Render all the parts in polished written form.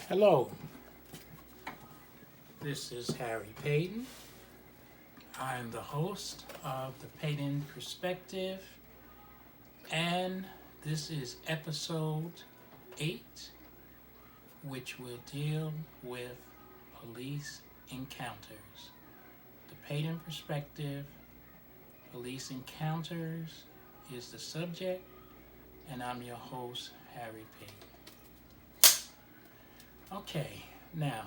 Hello, this is Harry Paden. I'm the host of the Paden Perspective, and this is episode 8, which will deal with police encounters. The Paden Perspective, police encounters is the subject, and I'm your host, Harry Paden. Okay, now,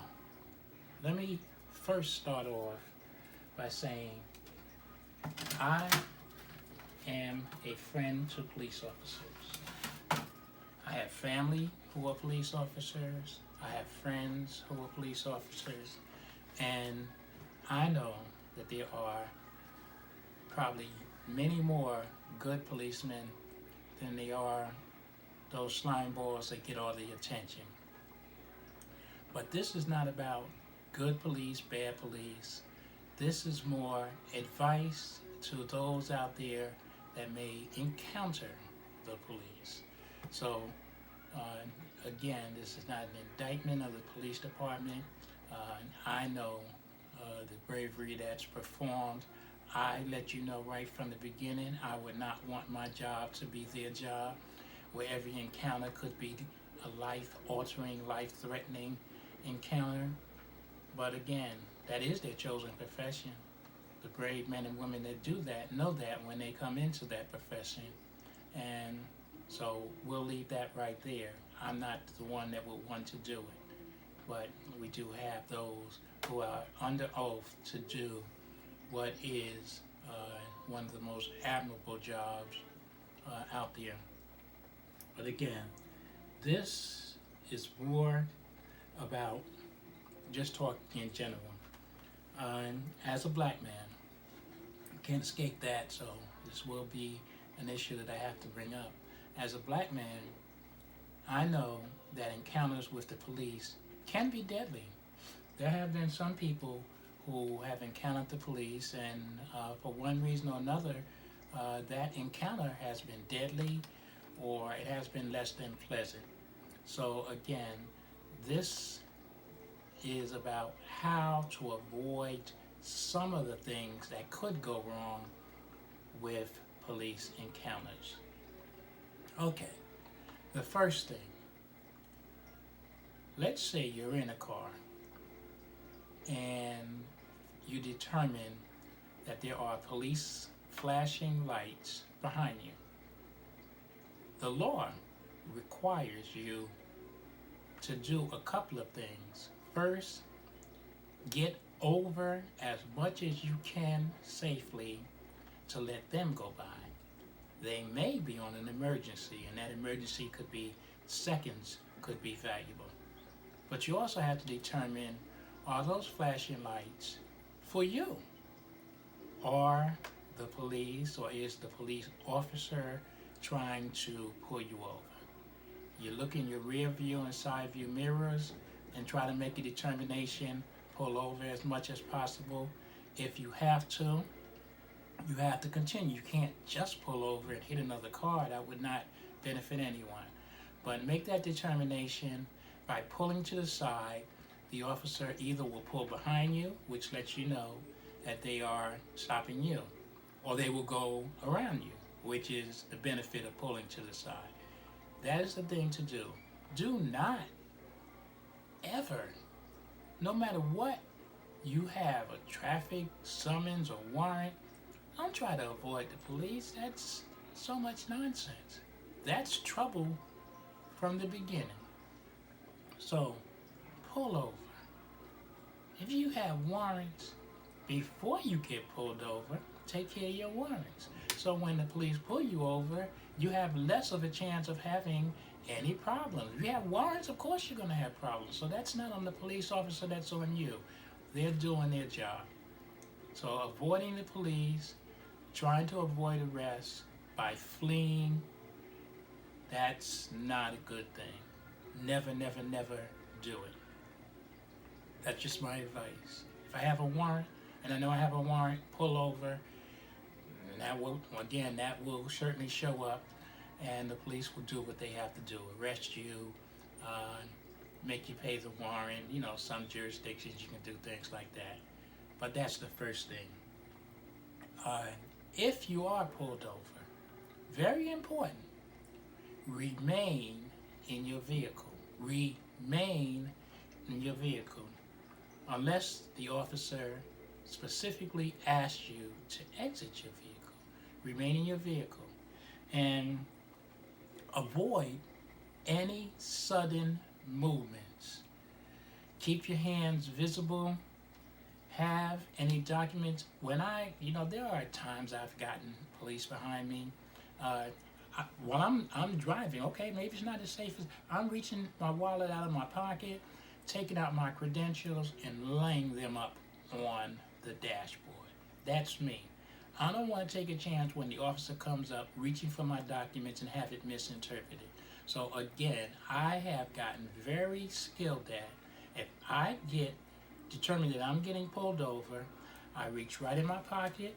let me first start off by saying I am a friend to police officers. I have family who are police officers. I have friends who are police officers. And I know that there are probably many more good policemen than there are those slime balls that get all the attention. But this is not about good police, bad police. This is more advice to those out there that may encounter the police. So, again, this is not an indictment of the police department. I know the bravery that's performed. I let you know right from the beginning, I would not want my job to be their job, where every encounter could be a life-altering, life-threatening encounter. But again, that is their chosen profession. The brave men and women that do that know that when they come into that profession. And so we'll leave that right there. I'm not the one that would want to do it. But we do have those who are under oath to do what is one of the most admirable jobs out there. But again, this is more about just talking in general. As a black man, can't escape that, so this will be an issue that I have to bring up. As a black man, I know that encounters with the police can be deadly. There have been some people who have encountered the police, and for one reason or another, that encounter has been deadly or it has been less than pleasant. So again, this is about how to avoid some of the things that could go wrong with police encounters. Okay, the first thing, let's say you're in a car and you determine that there are police flashing lights behind you. The law requires you to do a couple of things. First, get over as much as you can safely to let them go by. They may be on an emergency, and that emergency could be seconds, could be valuable. But you also have to determine, are those flashing lights for you? Are the police, or is the police officer trying to pull you over? You look in your rear view and side view mirrors and try to make a determination, pull over as much as possible. If you have to continue. You can't just pull over and hit another car. That would not benefit anyone. But make that determination by pulling to the side. The officer either will pull behind you, which lets you know that they are stopping you, or they will go around you, which is the benefit of pulling to the side. That is the thing to do. Do not ever, no matter what you have, a traffic summons or warrant, don't try to avoid the police. That's so much nonsense. That's trouble from the beginning. So, pull over. If you have warrants, before you get pulled over, take care of your warrants. So when the police pull you over, you have less of a chance of having any problems. If you have warrants, of course you're going to have problems. So that's not on the police officer, that's on you. They're doing their job. So avoiding the police, trying to avoid arrest by fleeing, that's not a good thing. Never, never, never do it. That's just my advice. If I have a warrant, and I know I have a warrant, pull over, and that will certainly show up, and the police will do what they have to do, arrest you, make you pay the warrant. You know, some jurisdictions you can do things like that. But that's the first thing. Uh, if you are pulled over, very important, remain in your vehicle. Remain in your vehicle. Unless the officer specifically asks you to exit your vehicle. Remain in your vehicle. And avoid any sudden movements. Keep your hands visible. Have any documents. There are times I've gotten police behind me. While I'm driving, okay, maybe it's not as safe as I'm reaching my wallet out of my pocket, taking out my credentials and laying them up on the dashboard. That's me. I don't want to take a chance when the officer comes up reaching for my documents and have it misinterpreted. So again, I have gotten very skilled at, if I get determined that I'm getting pulled over, I reach right in my pocket,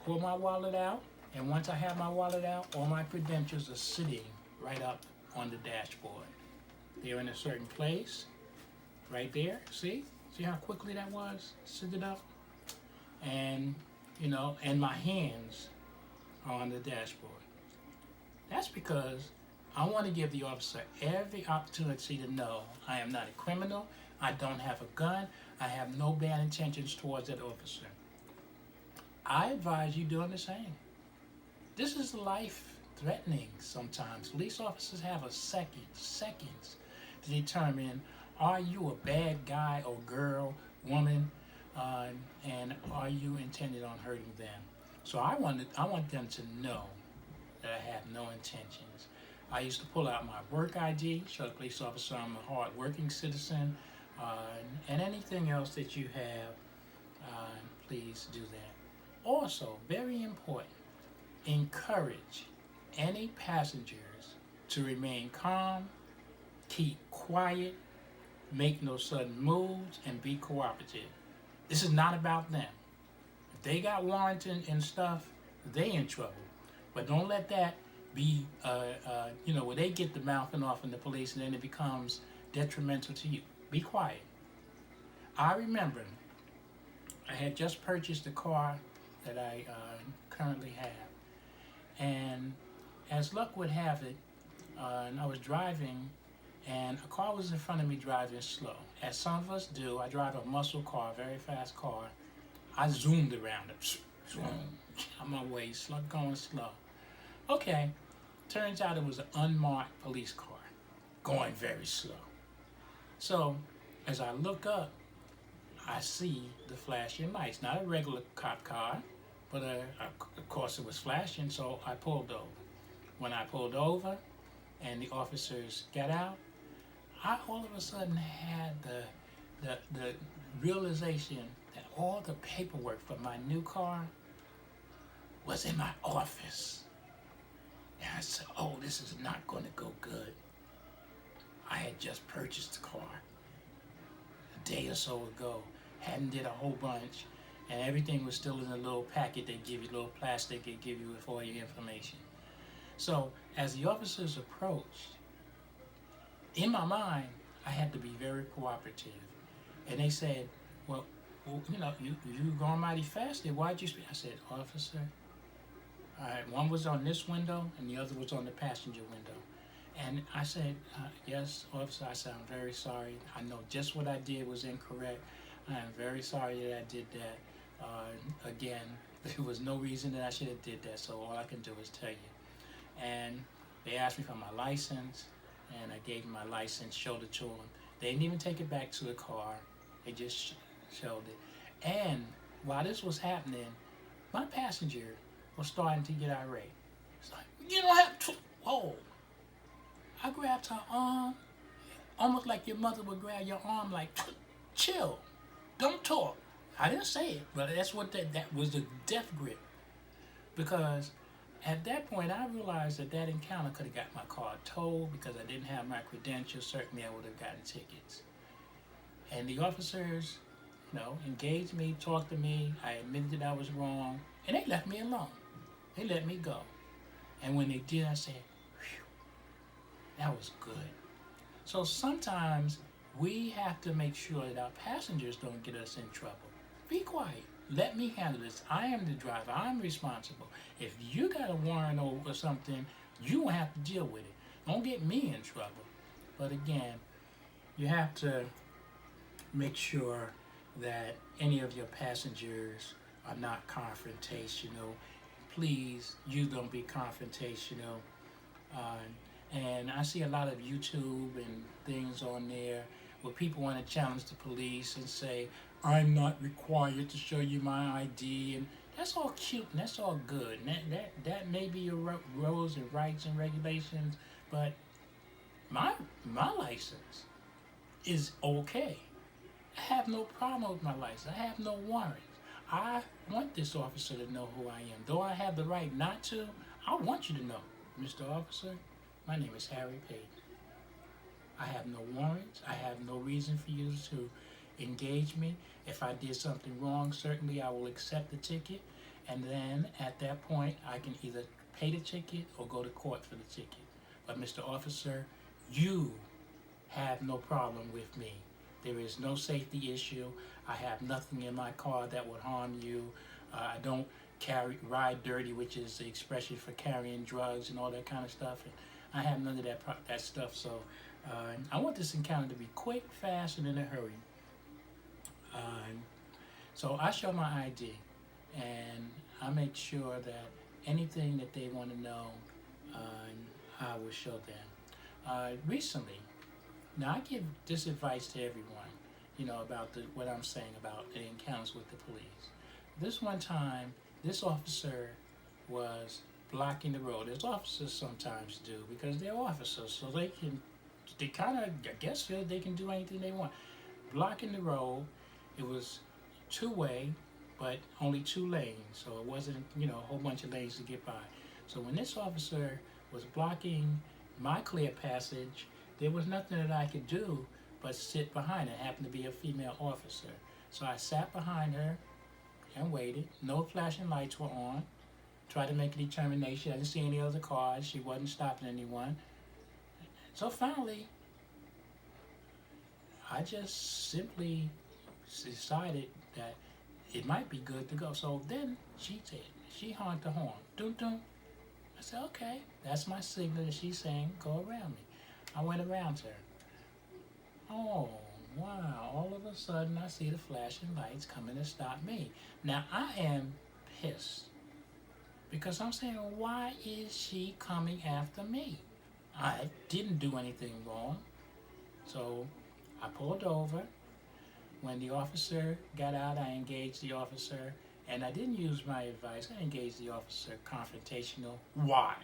pull my wallet out, and once I have my wallet out, all my credentials are sitting right up on the dashboard. They're in a certain place, right there. See how quickly that was? Sit it up. And, and my hands are on the dashboard. That's because I want to give the officer every opportunity to know I am not a criminal, I don't have a gun, I have no bad intentions towards that officer. I advise you doing the same. This is life-threatening sometimes. Police officers have seconds to determine, are you a bad guy or girl, woman, and are you intended on hurting them? So I want them to know that I have no intentions. I used to pull out my work ID, show the police officer I'm a hard-working citizen, and anything else that you have, please do that. Also, very important, encourage any passengers to remain calm, keep quiet, make no sudden moves, and be cooperative. This is not about them. If they got warrants and stuff, they in trouble. But don't let that be, where they get the mouthing off in the police and then it becomes detrimental to you. Be quiet. I remember I had just purchased a car that I currently have. And as luck would have it, and I was driving and a car was in front of me driving slow. As some of us do, I drive a muscle car, a very fast car. I zoomed around it. On my way, going slow. Okay, turns out it was an unmarked police car, going very slow. So, as I look up, I see the flashing lights. Not a regular cop car, but of course it was flashing, so I pulled over. When I pulled over and the officers got out, I all of a sudden had the realization that all the paperwork for my new car was in my office. And I said, oh, this is not going to go good. I had just purchased the car a day or so ago, hadn't did a whole bunch, and everything was still in a little packet they give you, a little plastic they give you with all your information. So as the officers approached, in my mind, I had to be very cooperative. And they said, well you going mighty fast there. Why'd you speak? I said, officer, all right, one was on this window and the other was on the passenger window. And I said, yes, officer, I said, I'm very sorry. I know just what I did was incorrect. I am very sorry that I did that. Again, there was no reason that I should have did that, so all I can do is tell you. And they asked me for my license, and I gave them my license, showed it to them. They didn't even take it back to the car. They just showed it. And while this was happening, my passenger was starting to get irate. It's like, you don't have to, whoa. I grabbed her arm, almost like your mother would grab your arm, like, chill, don't talk. I didn't say it, but that's what that was the death grip. Because at that point, I realized that encounter could have got my car towed because I didn't have my credentials. Certainly, I would have gotten tickets. And the officers, engaged me, talked to me. I admitted that I was wrong, and they left me alone. They let me go. And when they did, I said, that was good. So sometimes We have to make sure that our passengers don't get us in trouble. Be quiet. Let me handle this. I am the driver. I'm responsible. If you got a warrant over something, you will have to deal with it. Don't get me in trouble. But again, you have to make sure that any of your passengers are not confrontational. Please, you don't be confrontational. Uh, and I see a lot of YouTube and things on there where people want to challenge the police and say, I'm not required to show you my ID. And that's all cute and that's all good. And that may be your rules and rights and regulations, but my license is okay. I have no problem with my license. I have no warrants. I want this officer to know who I am. Though I have the right not to, I want you to know, Mr. Officer, my name is Harry Paden. I have no warrants. I have no reason for you to engage me. If I did something wrong, certainly I will accept the ticket. And then at that point, I can either pay the ticket or go to court for the ticket. But Mr. Officer, you have no problem with me. There is no safety issue. I have nothing in my car that would harm you. I don't ride dirty, which is the expression for carrying drugs and all that kind of stuff. And I have none of that stuff. So I want this encounter to be quick, fast, and in a hurry. So I show my ID, and I make sure that anything that they want to know, I will show them. Recently, now I give this advice to everyone, about what I'm saying about the encounters with the police. This one time, this officer was blocking the road, as officers sometimes do, because they're officers, so they kind of, I guess, feel they can do anything they want. Blocking the road, it was two-way, but only 2 lanes, so it wasn't, a whole bunch of lanes to get by. So when this officer was blocking my clear passage, there was nothing that I could do but sit behind her. It happened to be a female officer. So I sat behind her and waited. No flashing lights were on. Tried to make a determination. I didn't see any other cars. She wasn't stopping anyone. So finally, I just simply decided that it might be good to go. So then she honked the horn. Dun dun. I said, okay, that's my signal that she's saying, go around me. I went around her. Oh, wow, all of a sudden I see the flashing lights coming to stop me. Now I am pissed because I'm saying, why is she coming after me? I didn't do anything wrong. So I pulled over. When the officer got out, I engaged the officer, and I didn't use my advice. I engaged the officer confrontational. Why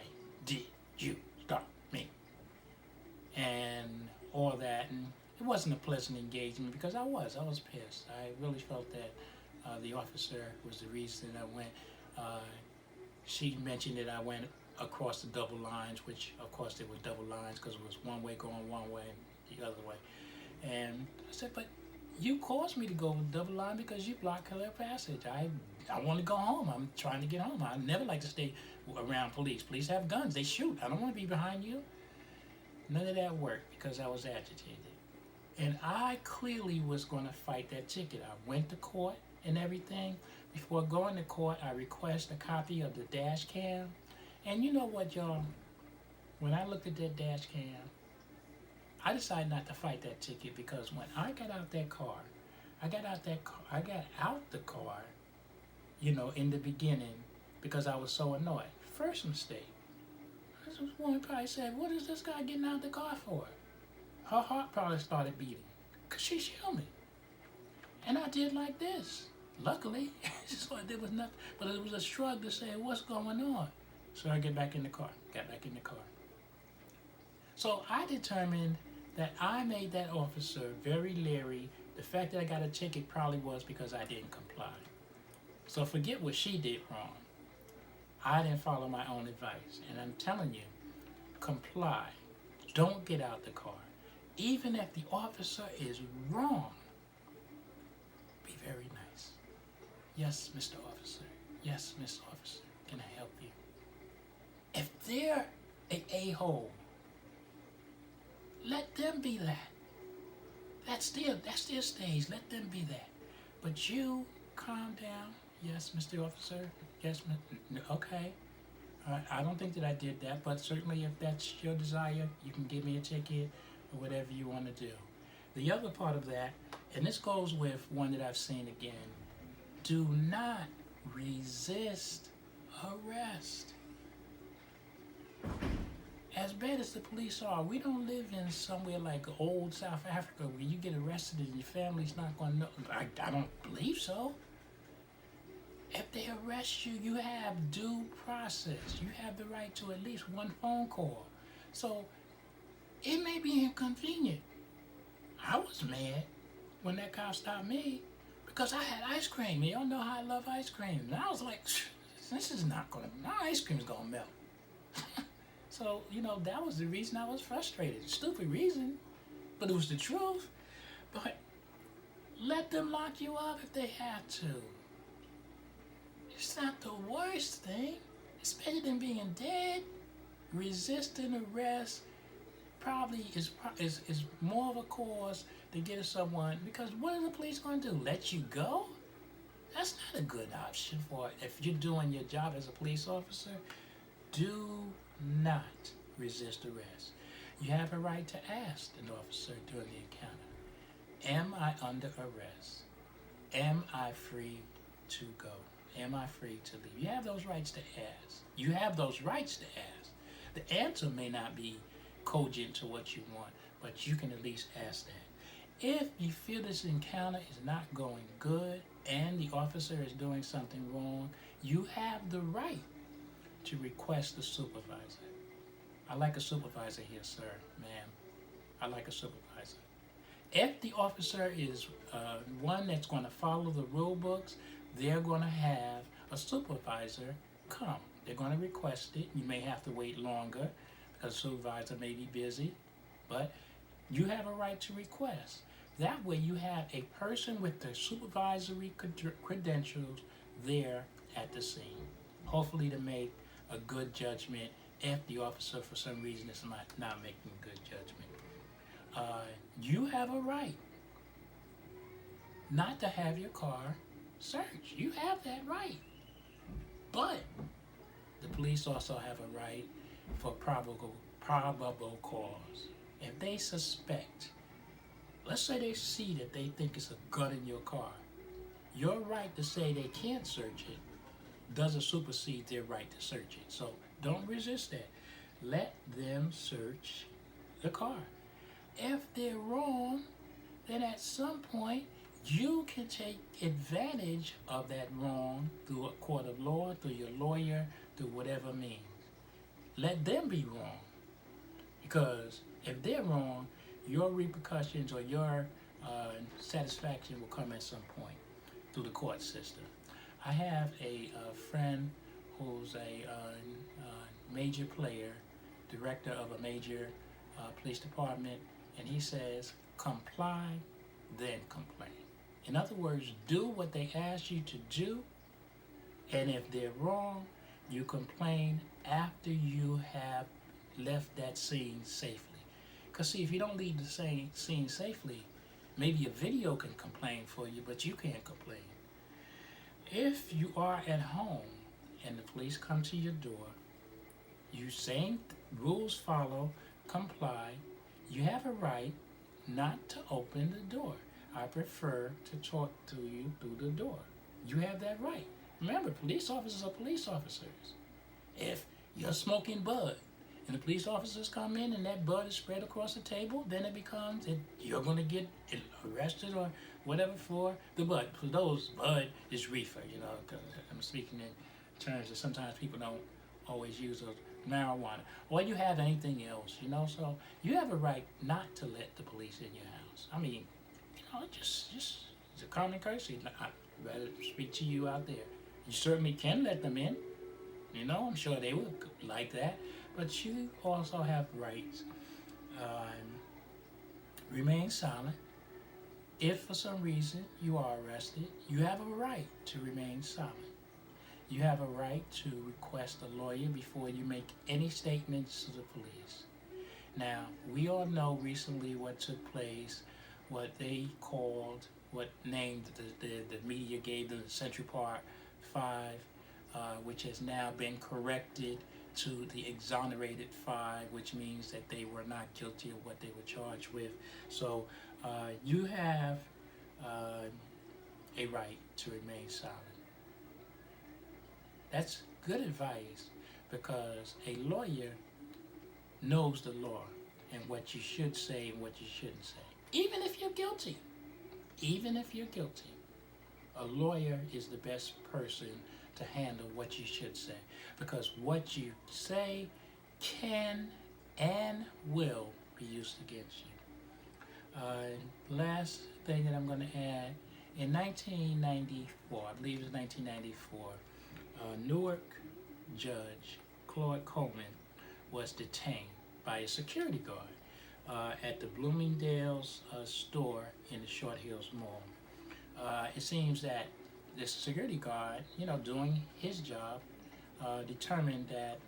did you stop me? And all that, and it wasn't a pleasant engagement because I was pissed. I really felt that the officer was the reason I went. She mentioned that I went across the double lines, which of course there were double lines because it was one way going one way and the other way. And I said, but you caused me to go double line because you blocked clear passage. I want to go home. I'm trying to get home. I never like to stay around police. Police have guns. They shoot. I don't want to be behind you. None of that worked because I was agitated. And I clearly was going to fight that ticket. I went to court and everything. Before going to court, I request a copy of the dash cam. And you know what, y'all? When I looked at that dash cam, I decided not to fight that ticket because when I got out the car, in the beginning because I was so annoyed. First mistake. This was one probably said, what is this guy getting out the car for? Her heart probably started beating because she shot me. And I did like this. Luckily, there was nothing, but it was a shrug to say, what's going on? So I got back in the car. So I determined that I made that officer very leery. The fact that I got a ticket probably was because I didn't comply. So forget what she did wrong. I didn't follow my own advice. And I'm telling you, comply. Don't get out the car. Even if the officer is wrong, be very nice. Yes, Mr. Officer. Yes, Miss Officer. Can I help you? If they're an a-hole, let them be that. That's their stage. Let them be that. But you calm down. Yes, Mr. Officer. Yes, okay. I don't think that I did that, but certainly if that's your desire, you can give me a ticket or whatever you want to do. The other part of that, and this goes with one that I've seen again, do not resist arrest. As bad as the police are, we don't live in somewhere like old South Africa where you get arrested and your family's not going to know. I don't believe so. If they arrest you, you have due process. You have the right to at least one phone call. So it may be inconvenient. I was mad when that cop stopped me because I had ice cream. Y'all know how I love ice cream. And I was like, this is not going to, my ice cream's going to melt. So, that was the reason I was frustrated. Stupid reason, but it was the truth. But let them lock you up if they have to. It's not the worst thing. It's better than being dead. Resisting arrest probably is more of a cause to get someone, because what are the police going to do? Let you go? That's not a good option for if you're doing your job as a police officer. Do not resist arrest. You have a right to ask an officer during the encounter, am I under arrest? Am I free to go? Am I free to leave? You have those rights to ask. You have those rights to ask. The answer may not be cogent to what you want, but you can at least ask that. If you feel this encounter is not going good and the officer is doing something wrong, you have the right to request a supervisor. I like a supervisor here, sir, ma'am. I like a supervisor. If the officer is one that's going to follow the rule books, they're going to have a supervisor come. They're going to request it. You may have to wait longer because the supervisor may be busy, but you have a right to request. That way you have a person with the supervisory credentials there at the scene, hopefully to make a good judgment if the officer for some reason is not making a good judgment. You have a right not to have your car searched. You have that right. But the police also have a right for probable cause. If they suspect, let's say they see that they think it's a gun in your car, your right to say they can't search it doesn't supersede their right to search it. So don't resist that. Let them search the car. If they're wrong, then at some point you can take advantage of that wrong through a court of law, through your lawyer, through whatever means. Let them be wrong. Because if they're wrong, your repercussions or your satisfaction will come at some point through the court system. I have a friend who's a major player, director of a major police department, and he says, comply, then complain. In other words, do what they ask you to do, and if they're wrong, you complain after you have left that scene safely. Because see, if you don't leave the scene safely, maybe a video can complain for you, but you can't complain. If you are at home and the police come to your door, you same rules follow, comply, you have a right not to open the door. I prefer to talk to you through the door. You have that right. Remember, police officers are police officers. If you're smoking bud and the police officers come in and that bud is spread across the table, then it becomes, you're going to get arrested or whatever for the bud. For those, bud is reefer, because I'm speaking in terms that sometimes people don't always use those, marijuana. Or you have anything else, so you have a right not to let the police in your house. I mean, just it's a common courtesy. I'd rather speak to you out there. You certainly can let them in. I'm sure they would like that. But you also have rights. Remain silent. If for some reason you are arrested, you have a right to remain silent. You have a right to request a lawyer before you make any statements to the police. Now, we all know recently what took place what they called, what named the media gave them the Central Park Five, which has now been corrected to the exonerated five, which means that they were not guilty of what they were charged with. So you have a right to remain silent. That's good advice because a lawyer knows the law and what you should say and what you shouldn't say. Even if you're guilty, even if you're guilty, a lawyer is the best person to handle what you should say because what you say can and will be used against you. Last thing that I'm going to add, in 1994, I believe it was 1994, Newark judge Claude Coleman was detained by a security guard at the Bloomingdale's store in the Short Hills Mall. It seems that this security guard, doing his job, determined that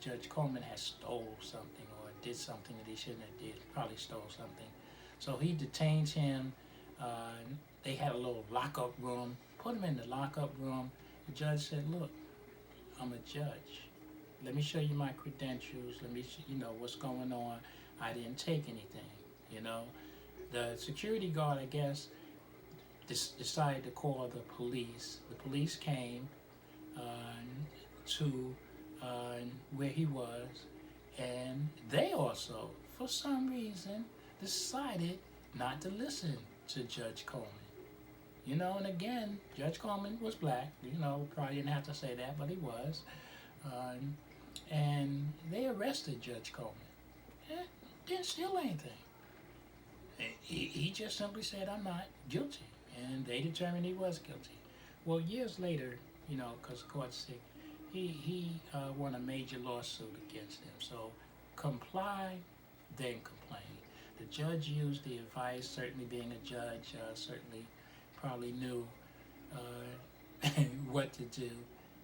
Judge Coleman had stole something or did something that he shouldn't have did. Probably stole something. So he detains him. They had a little lockup room. Put him in the lockup room. The judge said, "Look, I'm a judge. Let me show you my credentials. Let me, what's going on. I didn't take anything, The security guard, I guess, decided to call the police. The police came to where he was, and they also, for some reason, decided not to listen to Judge Coleman. And again, Judge Coleman was black. Probably didn't have to say that, but he was. And they arrested Judge Coleman. Didn't steal anything. He just simply said, "I'm not guilty." And they determined he was guilty. Well, years later, because the court's sick, he won a major lawsuit against them. So comply, then complain. The judge used the advice, certainly being a judge, certainly probably knew what to do.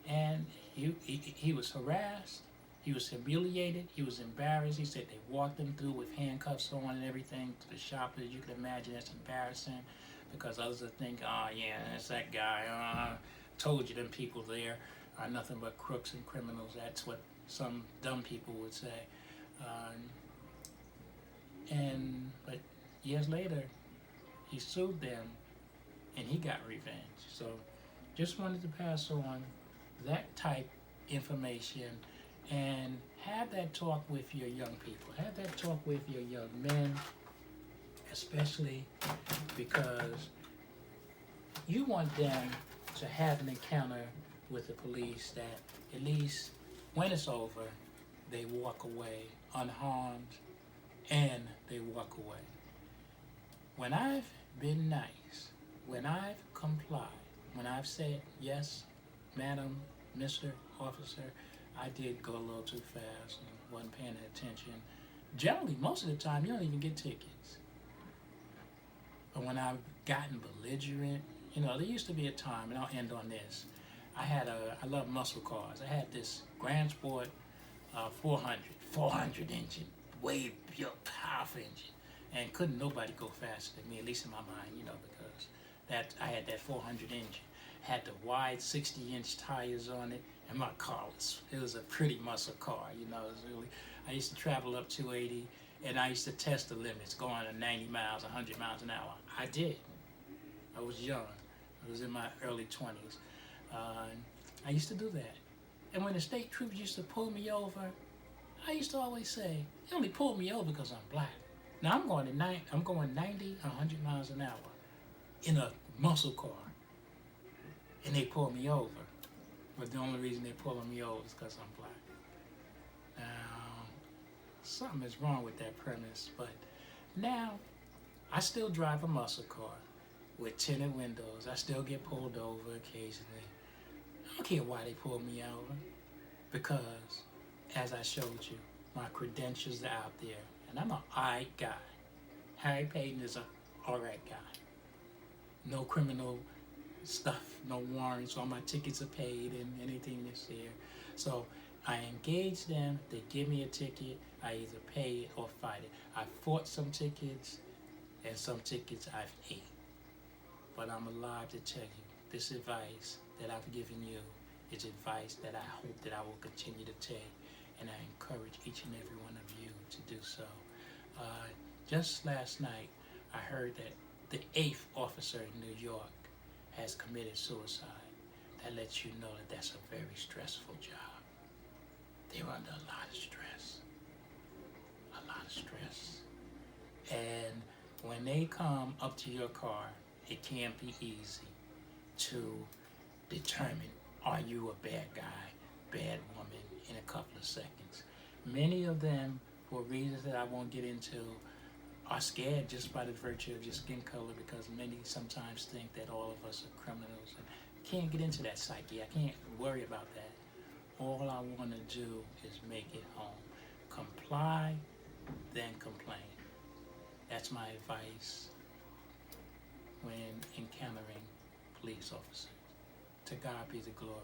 And he was harassed, he was humiliated, he was embarrassed. He said they walked him through with handcuffs on and everything to the shoppers. You can imagine that's embarrassing because others are thinking, "Oh yeah, that's that guy. Told you them people there are nothing but crooks and criminals." That's what some dumb people would say. But years later, he sued them and he got revenge. So just wanted to pass on that type information and have that talk with your young people. Have that talk with your young men, especially because you want them to have an encounter with the police that at least when it's over, they walk away unharmed and they walk away. When I've been nice, when I've complied, when I've said, "Yes, madam, Mr. Officer, I did go a little too fast and wasn't paying attention," generally, most of the time, you don't even get tickets. But when I've gotten belligerent, there used to be a time, and I'll end on this. I love muscle cars. I had this Grand Sport 400 engine, way powerful engine. And couldn't nobody go faster than me, at least in my mind, because I had that 400 engine. Had the wide 60-inch tires on it, and my car was a pretty muscle car, It was really, I used to travel up 280, and I used to test the limits, going at 90 miles, 100 miles an hour. I did. I was young. I was in my early 20s. I used to do that. And when the state troopers used to pull me over, I used to always say, "They only pulled me over because I'm black." Now I'm going 90, 100 miles an hour in a muscle car, and they pull me over. But the only reason they're pulling me over is because I'm black. Now, something is wrong with that premise, but now I still drive a muscle car with tinted windows. I still get pulled over occasionally. I don't care why they pull me over, because, as I showed you, my credentials are out there, and I'm an alright guy. Harry Paden is an alright guy. No criminal stuff, no warrants, all my tickets are paid and anything that's there. So I engage them, they give me a ticket, I either pay it or fight it. I fought some tickets and some tickets I've ate. But I'm alive to tell you, this advice that I've given you is advice that I hope that I will continue to take, and I encourage each and every one of you to do so. Just last night, I heard that the 8th officer in New York has committed suicide. That lets you know that that's a very stressful job. They're under a lot of stress. A lot of stress. And when they come up to your car, it can't be easy to determine, are you a bad guy, bad woman, in a couple of seconds. Many of them, for reasons that I won't get into, are scared just by the virtue of your skin color, because many sometimes think that all of us are criminals. And can't get into that psyche. I can't worry about that. All I want to do is make it home. Comply, then complain. That's my advice when encountering police officers. To God be the glory.